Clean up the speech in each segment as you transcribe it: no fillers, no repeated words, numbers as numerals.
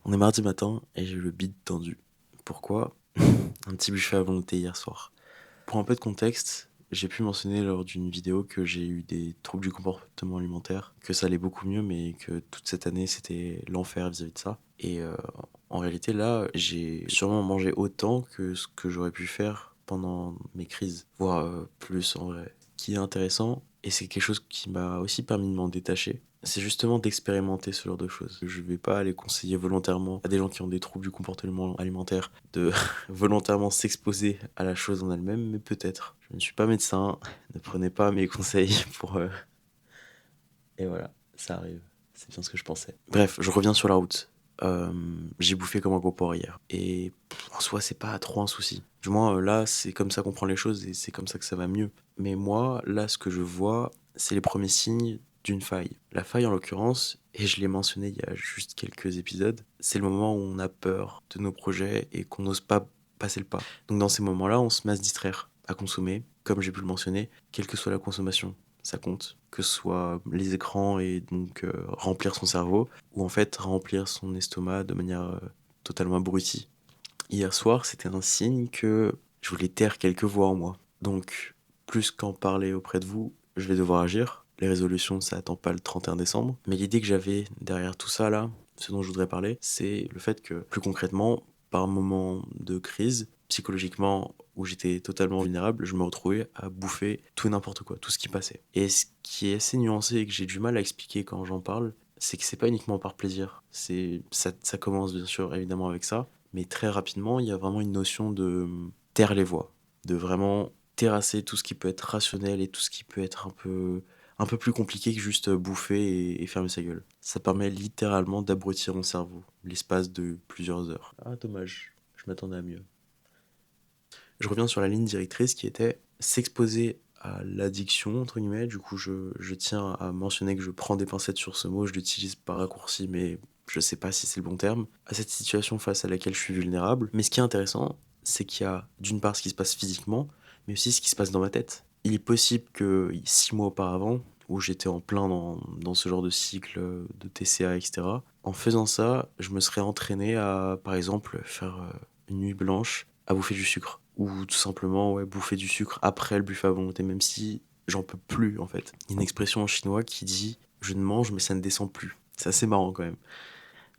On est mardi matin et j'ai le bide tendu. Pourquoi? Un petit buffet à volonté hier soir. Pour un peu de contexte, j'ai pu mentionner lors d'une vidéo que j'ai eu des troubles du comportement alimentaire, que ça allait beaucoup mieux, mais que toute cette année c'était l'enfer vis-à-vis de ça. Et en réalité, là, j'ai sûrement mangé autant que ce que j'aurais pu faire pendant mes crises, voire plus en vrai. Ce qui est intéressant, et c'est quelque chose qui m'a aussi permis de m'en détacher, c'est justement d'expérimenter ce genre de choses. Je vais pas aller conseiller volontairement à des gens qui ont des troubles du comportement alimentaire de volontairement s'exposer à la chose en elle-même, mais peut-être. Je ne suis pas médecin, ne prenez pas mes conseils pour... Et voilà, ça arrive. C'est bien ce que je pensais. Bref, je reviens sur la route. J'ai bouffé comme un gros porc hier. Et en soi, c'est pas trop un souci. Du moins, là, c'est comme ça qu'on prend les choses et c'est comme ça que ça va mieux. Mais moi, là, ce que je vois, c'est les premiers signes d'une faille. La faille, en l'occurrence, et je l'ai mentionné il y a juste quelques épisodes, c'est le moment où on a peur de nos projets et qu'on n'ose pas passer le pas. Donc dans ces moments-là, on se met à se distraire, à consommer, comme j'ai pu le mentionner, quelle que soit la consommation ça compte, que ce soit les écrans et donc remplir son cerveau, ou en fait remplir son estomac de manière totalement abrutie. Hier soir, c'était un signe que je voulais taire quelques voix en moi. Donc, plus qu'en parler auprès de vous, je vais devoir agir. Les résolutions, ça attend pas le 31 décembre. Mais l'idée que j'avais derrière tout ça, là, ce dont je voudrais parler, c'est le fait que, plus concrètement, par moment de crise, psychologiquement, où j'étais totalement vulnérable, je me retrouvais à bouffer tout et n'importe quoi, tout ce qui passait. Et ce qui est assez nuancé et que j'ai du mal à expliquer quand j'en parle, c'est que c'est pas uniquement par plaisir. Ça commence bien sûr évidemment avec ça, mais très rapidement, il y a vraiment une notion de taire les voix, de vraiment terrasser tout ce qui peut être rationnel et tout ce qui peut être un peu plus compliqué que juste bouffer et fermer sa gueule. Ça permet littéralement d'abrutir mon cerveau, l'espace de plusieurs heures. Ah, dommage, je m'attendais à mieux. Je reviens sur la ligne directrice qui était s'exposer à l'addiction, entre guillemets. Du coup, je tiens à mentionner que je prends des pincettes sur ce mot, je l'utilise par raccourci, mais je sais pas si c'est le bon terme. À cette situation face à laquelle je suis vulnérable. Mais ce qui est intéressant, c'est qu'il y a d'une part ce qui se passe physiquement, mais aussi ce qui se passe dans ma tête. Il est possible que 6 mois auparavant, où j'étais en plein dans ce genre de cycle de TCA, etc., en faisant ça, je me serais entraîné à, par exemple, faire une nuit blanche à bouffer du sucre. Ou tout simplement, ouais, bouffer du sucre après le buffet à volonté, même si j'en peux plus, en fait. Il y a une expression en chinois qui dit je ne mange, mais ça ne descend plus. C'est assez marrant quand même.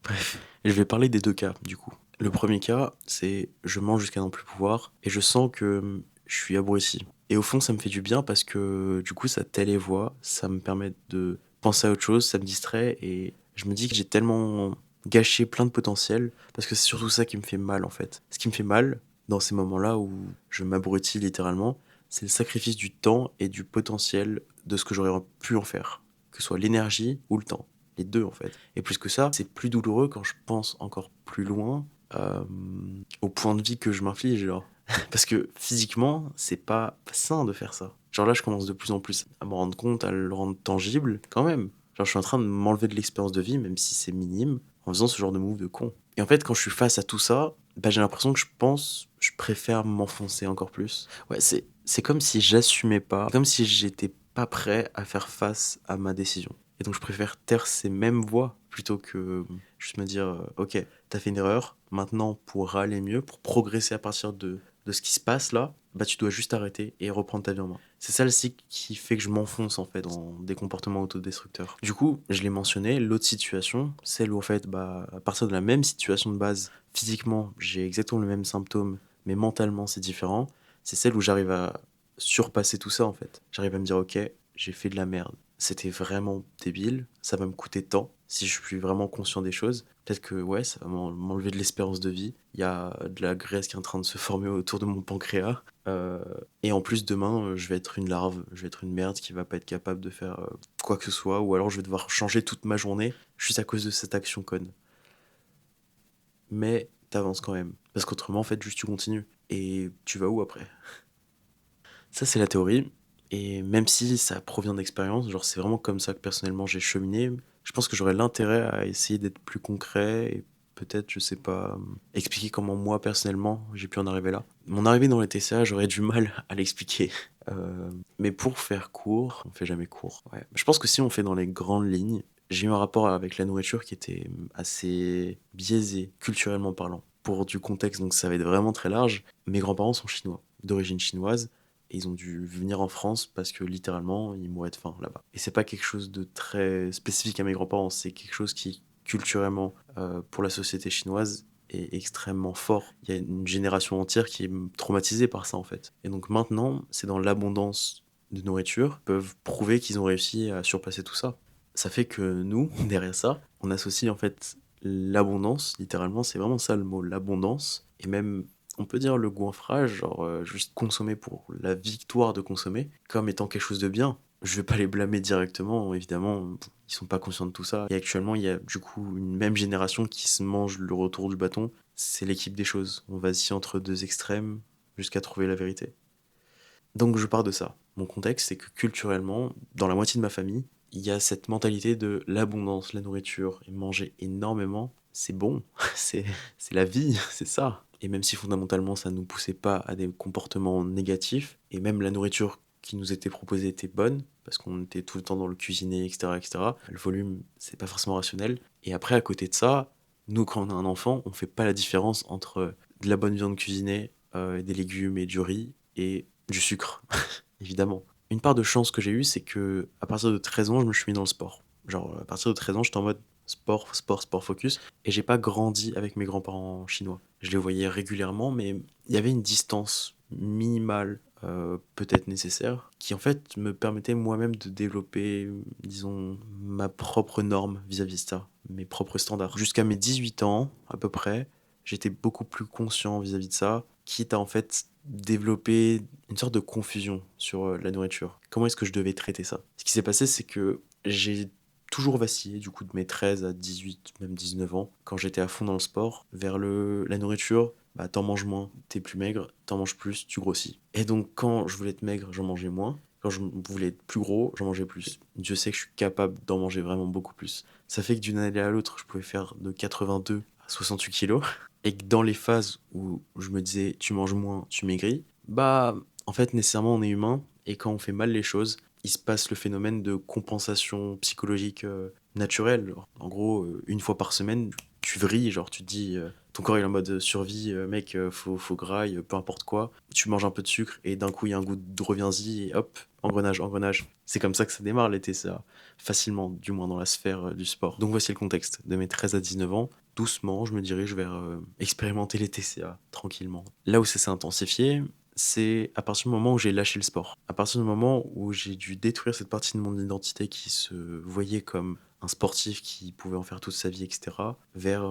Bref, je vais parler des deux cas, du coup. Le premier cas, c'est je mange jusqu'à n'en plus pouvoir et je sens que je suis abruti. Et au fond, ça me fait du bien parce que du coup, ça tait les voix, ça me permet de penser à autre chose, ça me distrait et je me dis que j'ai tellement gâché plein de potentiel parce que c'est surtout ça qui me fait mal en fait. Ce qui me fait mal dans ces moments-là où je m'abrutis littéralement, c'est le sacrifice du temps et du potentiel de ce que j'aurais pu en faire, que ce soit l'énergie ou le temps. Les deux en fait. Et plus que ça, c'est plus douloureux quand je pense encore plus loin euh, au point de vie que je m'inflige, genre. Parce que physiquement, c'est pas sain de faire ça. Genre là, je commence de plus en plus à me rendre compte, à le rendre tangible, quand même. Genre, je suis en train de m'enlever de l'expérience de vie, même si c'est minime, en faisant ce genre de move de con. Et en fait, quand je suis face à tout ça, bah, j'ai l'impression que je préfère m'enfoncer encore plus. Ouais, c'est comme si j'assumais pas, comme si j'étais pas prêt à faire face à ma décision. Et donc je préfère taire ces mêmes voix plutôt que juste me dire ok, t'as fait une erreur, maintenant pour aller mieux, pour progresser à partir de ce qui se passe là, bah tu dois juste arrêter et reprendre ta vie en main. C'est ça le cycle qui fait que je m'enfonce en fait dans des comportements autodestructeurs. Du coup, je l'ai mentionné, l'autre situation, celle où en fait, bah, à partir de la même situation de base, physiquement j'ai exactement le même symptôme, mais mentalement c'est différent, c'est celle où j'arrive à surpasser tout ça en fait. J'arrive à me dire ok, j'ai fait de la merde. C'était vraiment débile, ça va me coûter tant si je suis vraiment conscient des choses. Peut-être que ouais, ça va m'enlever de l'espérance de vie. Il y a de la graisse qui est en train de se former autour de mon pancréas. Et en plus, demain, je vais être une larve, je vais être une merde qui va pas être capable de faire quoi que ce soit, ou alors je vais devoir changer toute ma journée juste à cause de cette action conne. Mais t'avances quand même. Parce qu'autrement, en fait, juste tu continues. Et tu vas où après? Ça, c'est la théorie. Et même si ça provient d'expérience, genre c'est vraiment comme ça que personnellement j'ai cheminé, je pense que j'aurais l'intérêt à essayer d'être plus concret et peut-être, je sais pas, expliquer comment moi personnellement j'ai pu en arriver là. Mon arrivée dans les TCA, j'aurais du mal à l'expliquer. Mais pour faire court, on fait jamais court. Ouais. Je pense que si on fait dans les grandes lignes, J'ai eu un rapport avec la nourriture qui était assez biaisé, culturellement parlant. Pour du contexte, donc ça va être vraiment très large. Mes grands-parents sont chinois, d'origine chinoise, et ils ont dû venir en France parce que littéralement, ils mouraient de faim là-bas. Et c'est pas quelque chose de très spécifique à mes grands-parents, c'est quelque chose qui, culturellement, pour la société chinoise, est extrêmement fort. Il y a une génération entière qui est traumatisée par ça, en fait. Et donc maintenant, c'est dans l'abondance de nourriture, peuvent prouver qu'ils ont réussi à surpasser tout ça. Ça fait que nous, derrière ça, on associe en fait l'abondance, littéralement, c'est vraiment ça le mot, l'abondance, et même, on peut dire le goinfrage, genre juste consommer pour la victoire de consommer, comme étant quelque chose de bien. Je vais pas les blâmer directement, évidemment, ils sont pas conscients de tout ça. Et actuellement, il y a du coup une même génération qui se mange le retour du bâton. C'est l'équipe des choses. On vacille entre deux extrêmes jusqu'à trouver la vérité. Donc je pars de ça. Mon contexte, c'est que culturellement, dans la moitié de ma famille, il y a cette mentalité de l'abondance, la nourriture, et manger énormément, c'est bon, c'est c'est la vie, c'est ça. Et même si fondamentalement ça ne nous poussait pas à des comportements négatifs, et même la nourriture qui nous était proposée était bonne, parce qu'on était tout le temps dans le cuisiner, etc., etc., le volume, c'est pas forcément rationnel. Et après, à côté de ça, nous, quand on a un enfant, on fait pas la différence entre de la bonne viande cuisinée, des légumes et du riz, et du sucre, évidemment. Une part de chance que j'ai eue, c'est que à partir de 13 ans, je me suis mis dans le sport. Genre, à partir de 13 ans, j'étais en mode sport, sport, sport focus. Et j'ai pas grandi avec mes grands-parents chinois. Je les voyais régulièrement, mais il y avait une distance minimale, peut-être nécessaire, qui en fait me permettait moi-même de développer, disons, ma propre norme vis-à-vis de ça, mes propres standards. Jusqu'à mes 18 ans, à peu près, j'étais beaucoup plus conscient vis-à-vis de ça, quitte à en fait développer une sorte de confusion sur la nourriture. Comment est-ce que je devais traiter ça? Ce qui s'est passé, c'est que j'ai toujours vacillé, du coup, de mes 13 à 18, même 19 ans, quand j'étais à fond dans le sport, vers la nourriture. Bah, t'en manges moins, t'es plus maigre, t'en manges plus, tu grossis. Et donc, quand je voulais être maigre, j'en mangeais moins. Quand je voulais être plus gros, j'en mangeais plus. Dieu sait que je suis capable d'en manger vraiment beaucoup plus. Ça fait que d'une année à l'autre, je pouvais faire de 82 à 68 kilos. Et que dans les phases où je me disais tu manges moins, tu maigris, bah en fait nécessairement on est humain et quand on fait mal les choses, il se passe le phénomène de compensation psychologique naturelle. En gros, une fois par semaine, tu vrilles, genre tu te dis ton corps il est en mode survie, mec, faut graille, peu importe quoi. Tu manges un peu de sucre et d'un coup il y a un goût de reviens-y et hop, engrenage, engrenage. C'est comme ça que ça démarre l'été, ça, facilement, du moins dans la sphère du sport. Donc voici le contexte. De mes 13 à 19 ans, doucement, je me dirige vers expérimenter les TCA, tranquillement. Là où ça s'est intensifié, c'est à partir du moment où j'ai lâché le sport. À partir du moment où j'ai dû détruire cette partie de mon identité qui se voyait comme un sportif qui pouvait en faire toute sa vie, etc., vers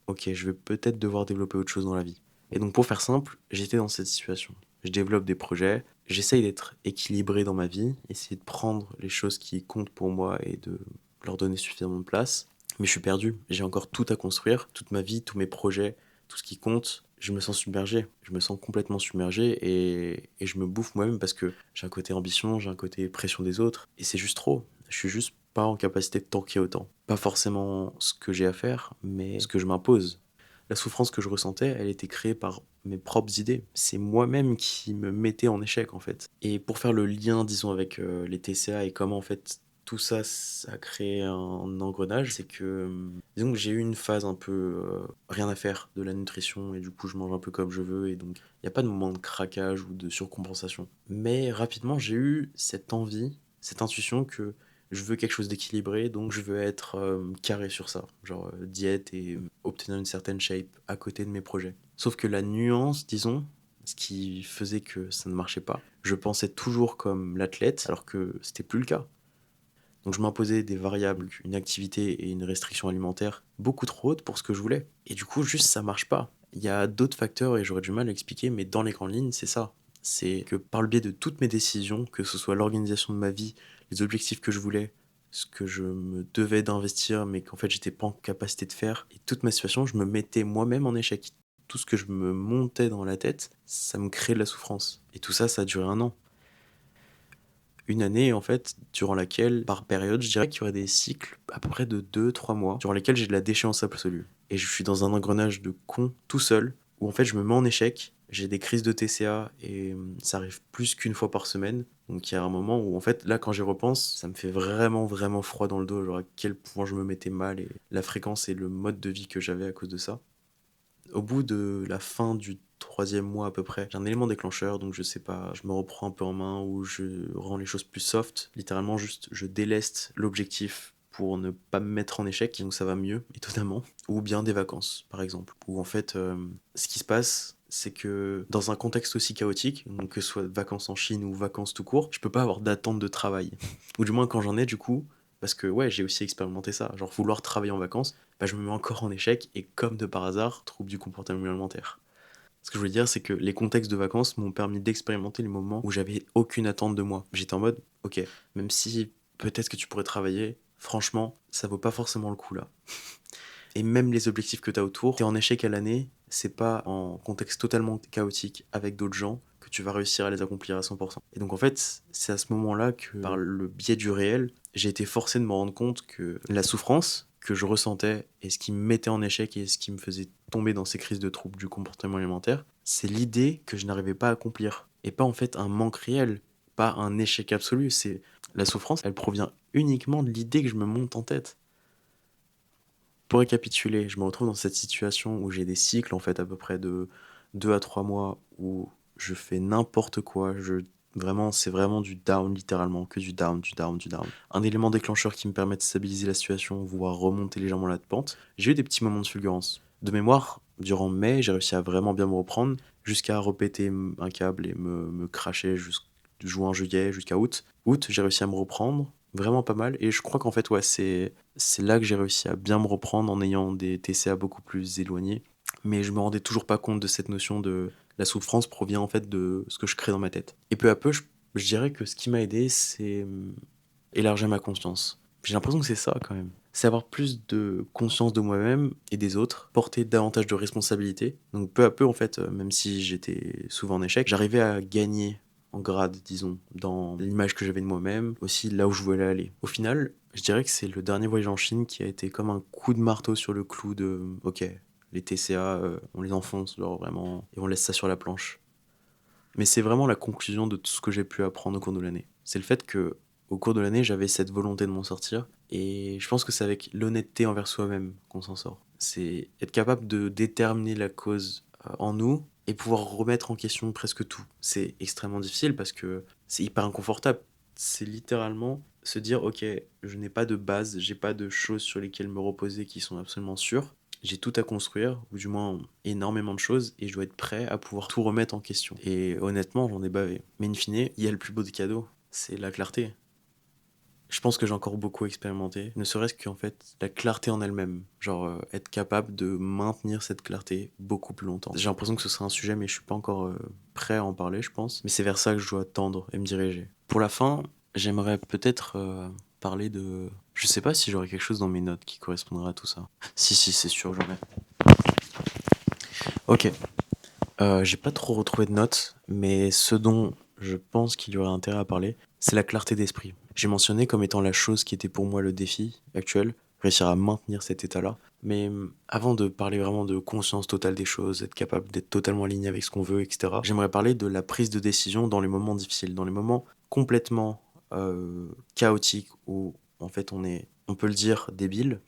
ok, je vais peut-être devoir développer autre chose dans la vie. Et donc pour faire simple, j'étais dans cette situation. Je développe des projets, j'essaye d'être équilibré dans ma vie, essayer de prendre les choses qui comptent pour moi et de leur donner suffisamment de place. Mais je suis perdu, j'ai encore tout à construire, toute ma vie, tous mes projets, tout ce qui compte. Je me sens submergé, je me sens complètement submergé et je me bouffe moi-même parce que j'ai un côté ambition, j'ai un côté pression des autres et c'est juste trop. Je suis juste pas en capacité de tanker autant. Pas forcément ce que j'ai à faire, mais ce que je m'impose. La souffrance que je ressentais, elle était créée par mes propres idées. C'est moi-même qui me mettais en échec en fait. Et pour faire le lien, disons, avec les TCA et comment en fait tout ça, ça a créé un engrenage, c'est que, disons que j'ai eu une phase un peu rien à faire de la nutrition et du coup je mange un peu comme je veux et donc il n'y a pas de moment de craquage ou de surcompensation. Mais rapidement j'ai eu cette envie, cette intuition que je veux quelque chose d'équilibré, donc je veux être carré sur ça, genre diète et obtenir une certaine shape à côté de mes projets. Sauf que la nuance, disons, ce qui faisait que ça ne marchait pas, je pensais toujours comme l'athlète, alors que c'était plus le cas. Donc je m'imposais des variables, une activité et une restriction alimentaire beaucoup trop hautes pour ce que je voulais. Et du coup, juste ça marche pas. Il y a d'autres facteurs et j'aurais du mal à expliquer, mais dans les grandes lignes, c'est ça. C'est que par le biais de toutes mes décisions, que ce soit l'organisation de ma vie, les objectifs que je voulais, ce que je me devais d'investir, mais qu'en fait j'étais pas en capacité de faire, et toute ma situation, je me mettais moi-même en échec. Tout ce que je me montais dans la tête, ça me créait de la souffrance. Et tout ça, ça a duré un an. Une année, en fait, durant laquelle, par période, je dirais qu'il y aurait des cycles à peu près de 2, 3 mois, durant lesquels j'ai de la déchéance absolue. Et je suis dans un engrenage de con tout seul, où en fait je me mets en échec, j'ai des crises de TCA et ça arrive plus qu'une fois par semaine. Donc il y a un moment où en fait là quand j'y repense, ça me fait vraiment vraiment froid dans le dos, genre à quel point je me mettais mal et la fréquence et le mode de vie que j'avais à cause de ça. Au bout de la fin du 3e mois à peu près, j'ai un élément déclencheur, donc je sais pas, je me reprends un peu en main ou je rends les choses plus soft. Littéralement juste, je déleste l'objectif pour ne pas me mettre en échec, donc ça va mieux, étonnamment. Ou bien des vacances, par exemple. Où en fait, ce qui se passe, c'est que dans un contexte aussi chaotique, donc que ce soit vacances en Chine ou vacances tout court, je peux pas avoir d'attente de travail. Ou du moins quand j'en ai du coup, parce que ouais, j'ai aussi expérimenté ça, genre vouloir travailler en vacances, bah, je me mets encore en échec et comme de par hasard, trouble du comportement alimentaire. Ce que je voulais dire, c'est que les contextes de vacances m'ont permis d'expérimenter les moments où j'avais aucune attente de moi. J'étais en mode, ok, même si peut-être que tu pourrais travailler, franchement, ça vaut pas forcément le coup là. Et même les objectifs que tu as autour, t'es en échec à l'année, c'est pas en contexte totalement chaotique avec d'autres gens que tu vas réussir à les accomplir à 100%. Et donc en fait, c'est à ce moment-là que, par le biais du réel, j'ai été forcé de me rendre compte que la souffrance que je ressentais et ce qui me mettait en échec et ce qui me faisait tomber dans ces crises de troubles du comportement alimentaire, c'est l'idée que je n'arrivais pas à accomplir. Et pas en fait un manque réel, pas un échec absolu. C'est la souffrance, elle provient uniquement de l'idée que je me monte en tête. Pour récapituler, je me retrouve dans cette situation où j'ai des cycles en fait à peu près de 2 à 3 mois où je fais n'importe quoi, vraiment c'est vraiment du down littéralement, que du down, du down, du down. Un élément déclencheur qui me permet de stabiliser la situation, voire remonter légèrement la pente. J'ai eu des petits moments de fulgurance. De mémoire, durant mai, j'ai réussi à vraiment bien me reprendre jusqu'à repéter un câble et me cracher jusqu'à juin, juillet, jusqu'à août. Août, j'ai réussi à me reprendre vraiment pas mal et je crois qu'en fait ouais, c'est là que j'ai réussi à bien me reprendre en ayant des TCA beaucoup plus éloignés. Mais je me rendais toujours pas compte de cette notion de la souffrance provient en fait de ce que je crée dans ma tête. Et peu à peu, je dirais que ce qui m'a aidé, c'est élargir ma conscience. J'ai l'impression que c'est ça quand même. C'est avoir plus de conscience de moi-même et des autres, porter davantage de responsabilités. Donc peu à peu, en fait, même si j'étais souvent en échec, j'arrivais à gagner en grade, disons, dans l'image que j'avais de moi-même, aussi là où je voulais aller. Au final, je dirais que c'est le dernier voyage en Chine qui a été comme un coup de marteau sur le clou de ok, les TCA, on les enfonce, genre vraiment, et on laisse ça sur la planche. Mais c'est vraiment la conclusion de tout ce que j'ai pu apprendre au cours de l'année. C'est le fait que, au cours de l'année, j'avais cette volonté de m'en sortir, et je pense que c'est avec l'honnêteté envers soi-même qu'on s'en sort. C'est être capable de déterminer la cause en nous et pouvoir remettre en question presque tout. C'est extrêmement difficile parce que c'est hyper inconfortable. C'est littéralement se dire, ok, je n'ai pas de base, j'ai pas de choses sur lesquelles me reposer qui sont absolument sûres. J'ai tout à construire, ou du moins énormément de choses, et je dois être prêt à pouvoir tout remettre en question. Et honnêtement, j'en ai bavé. Mais in fine, il y a le plus beau des cadeaux, c'est la clarté. Je pense que j'ai encore beaucoup expérimenté, ne serait-ce qu'en fait, la clarté en elle-même. Genre, être capable de maintenir cette clarté beaucoup plus longtemps. J'ai l'impression que ce serait un sujet, mais je suis pas encore prêt à en parler, je pense. Mais c'est vers ça que je dois tendre et me diriger. Pour la fin, j'aimerais peut-être parler de... Je sais pas si j'aurais quelque chose dans mes notes qui correspondrait à tout ça. Si, c'est sûr, j'en ai. Ok. J'ai pas trop retrouvé de notes, mais ce dont je pense qu'il y aurait intérêt à parler, c'est la clarté d'esprit. J'ai mentionné comme étant la chose qui était pour moi le défi actuel, réussir à maintenir cet état-là. Mais avant de parler vraiment de conscience totale des choses, être capable d'être totalement aligné avec ce qu'on veut, etc., j'aimerais parler de la prise de décision dans les moments difficiles, dans les moments complètement chaotiques où en fait on peut le dire, débile.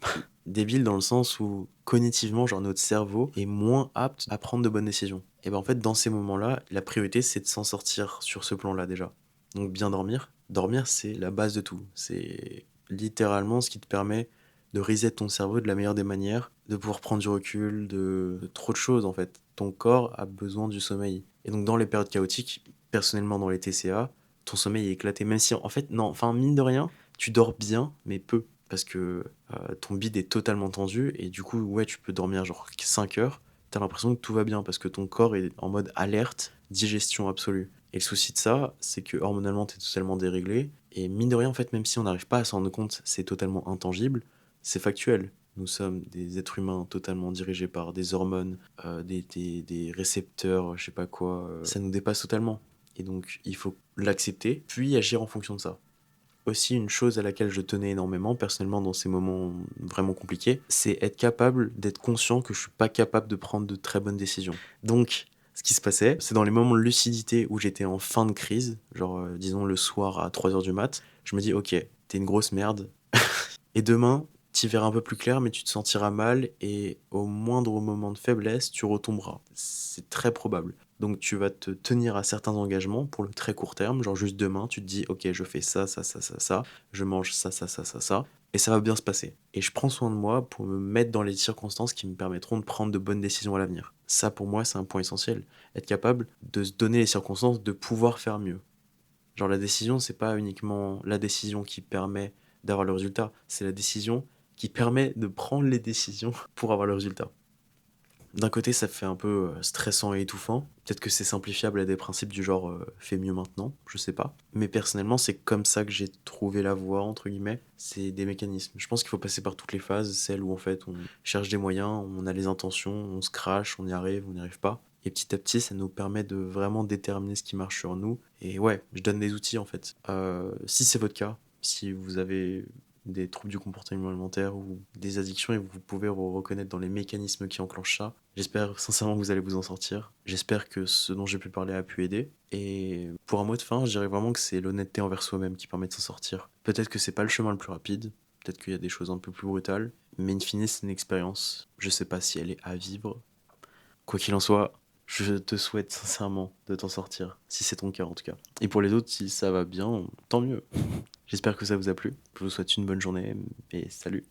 Débile dans le sens où cognitivement, genre notre cerveau est moins apte à prendre de bonnes décisions. Et ben en fait, dans ces moments-là, la priorité c'est de s'en sortir sur ce plan-là déjà. Donc bien dormir. Dormir, c'est la base de tout. C'est littéralement ce qui te permet de reset ton cerveau de la meilleure des manières, de pouvoir prendre du recul, de trop de choses en fait. Ton corps a besoin du sommeil. Et donc dans les périodes chaotiques, personnellement dans les TCA, ton sommeil est éclaté. Même si en fait, non, enfin mine de rien, tu dors bien, mais peu. Parce que ton bide est totalement tendu et du coup, ouais, tu peux dormir genre 5 heures. T'as l'impression que tout va bien parce que ton corps est en mode alerte, digestion absolue. Et le souci de ça, c'est que hormonalement, t'es totalement déréglé. Et mine de rien, en fait, même si on n'arrive pas à s'en rendre compte, c'est totalement intangible, c'est factuel. Nous sommes des êtres humains totalement dirigés par des hormones, des récepteurs, je sais pas quoi. Ça nous dépasse totalement. Et donc, il faut l'accepter, puis agir en fonction de ça. Aussi, une chose à laquelle je tenais énormément, personnellement, dans ces moments vraiment compliqués, c'est être capable d'être conscient que je suis pas capable de prendre de très bonnes décisions. Donc, Ce qui se passait, c'est dans les moments de lucidité où j'étais en fin de crise, genre, disons le soir à 3 heures du mat, je me dis: «OK, tu une grosse merde et demain, tu verras un peu plus clair, mais tu te sentiras mal et au moindre moment de faiblesse, tu retomberas. C'est très probable. Donc tu vas te tenir à certains engagements pour le très court terme, genre juste demain, tu te dis: "OK, je fais ça, ça, ça, ça, ça, je mange ça, ça, ça, ça, ça et ça va bien se passer"» et je prends soin de moi pour me mettre dans les circonstances qui me permettront de prendre de bonnes décisions à l'avenir. Ça, pour moi, c'est un point essentiel. Être capable de se donner les circonstances de pouvoir faire mieux. Genre la décision, c'est pas uniquement la décision qui permet d'avoir le résultat, c'est la décision qui permet de prendre les décisions pour avoir le résultat. D'un côté, ça fait un peu, stressant et étouffant. Peut-être que c'est simplifiable à des principes du genre, «fais mieux maintenant», je sais pas. Mais personnellement, c'est comme ça que j'ai trouvé «la voie» entre guillemets. C'est des mécanismes. Je pense qu'il faut passer par toutes les phases, celles où en fait on cherche des moyens, on a les intentions, on se crache, on y arrive pas. Et petit à petit, ça nous permet de vraiment déterminer ce qui marche sur nous. Et ouais, je donne des outils en fait. Si c'est votre cas, si vous avez des troubles du comportement alimentaire ou des addictions et vous pouvez vous reconnaître dans les mécanismes qui enclenchent ça. J'espère sincèrement que vous allez vous en sortir. J'espère que ce dont j'ai pu parler a pu aider. Et pour un mot de fin, je dirais vraiment que c'est l'honnêteté envers soi-même qui permet de s'en sortir. Peut-être que c'est pas le chemin le plus rapide, peut-être qu'il y a des choses un peu plus brutales, mais in fine, c'est une expérience. Je sais pas si elle est à vivre. Quoi qu'il en soit, je te souhaite sincèrement de t'en sortir, si c'est ton cas en tout cas. Et pour les autres, si ça va bien, tant mieux. J'espère que ça vous a plu. Je vous souhaite une bonne journée et salut.